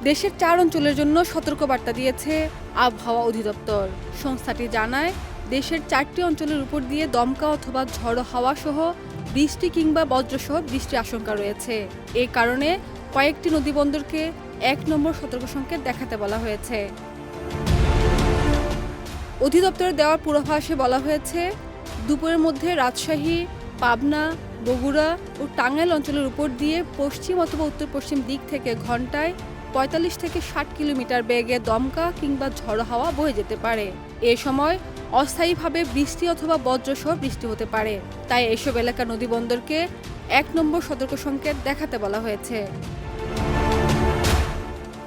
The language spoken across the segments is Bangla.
দেশের 4 অঞ্চলের জন্য সতর্কবার্তা দিয়েছে আবহাওয়া অধিদপ্তর। সংস্থাটি জানায়, দেশের 4টি অঞ্চলের উপর দিয়ে দমকা অথবা ঝড়ো হাওয়া সহ বৃষ্টি কিংবা বজ্রসহ বৃষ্টির আশঙ্কা রয়েছে। এ কারণে কয়েকটি নদীবন্দরকে 1 নম্বর সতর্ক সংকেত দেখাতে বলা হয়েছে। অধিদপ্তরের দেওয়া পূর্বাভাসে বলা হয়েছে, দুপুরের মধ্যে রাজশাহী, পাবনা, বগুড়া ও টাঙ্গাইল অঞ্চলের উপর দিয়ে পশ্চিম অথবা উত্তর পশ্চিম দিক থেকে ঘন্টায় 45 থেকে 60 কিলোমিটার বেগে দমকা কিংবা ঝড়ো হাওয়া বয়ে যেতে পারে। এ সময় অস্থায়ীভাবে বৃষ্টি অথবা বজ্রসহ বৃষ্টি হতে পারে। তাই এসব এলাকার নদীবন্দরকে 1 নম্বর সতর্ক সংকেত দেখাতে বলা হয়েছে।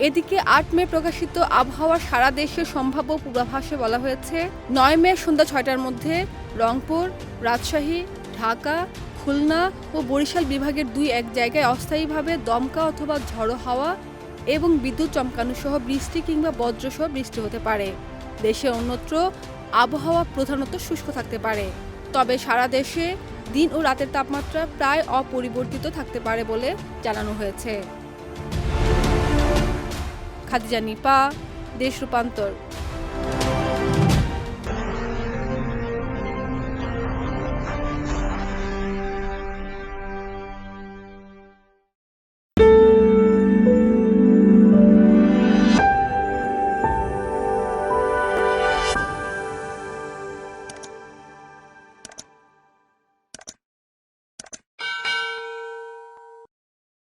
এদিকে 8 মে প্রকাশিত আবহাওয়ার সারা দেশের সম্ভাব্য পূর্বাভাসে বলা হয়েছে, 9 মে সন্ধ্যা 6টার মধ্যে রংপুর, রাজশাহী, ঢাকা, খুলনা ও বরিশাল বিভাগের 2-1 জায়গায় অস্থায়ীভাবে দমকা অথবা ঝড়ো হাওয়া এবং বিদ্যুৎ চমকানো সহ বৃষ্টি কিংবা বজ্রসহ বৃষ্টি হতে পারে। দেশে অন্যত্র আবহাওয়া প্রধানত শুষ্ক থাকতে পারে, তবে সারা দেশে দিন ও রাতের তাপমাত্রা প্রায় অপরিবর্তিত থাকতে পারে বলে জানানো হয়েছে। খাদিজা নিপা, দেশ রূপান্তর।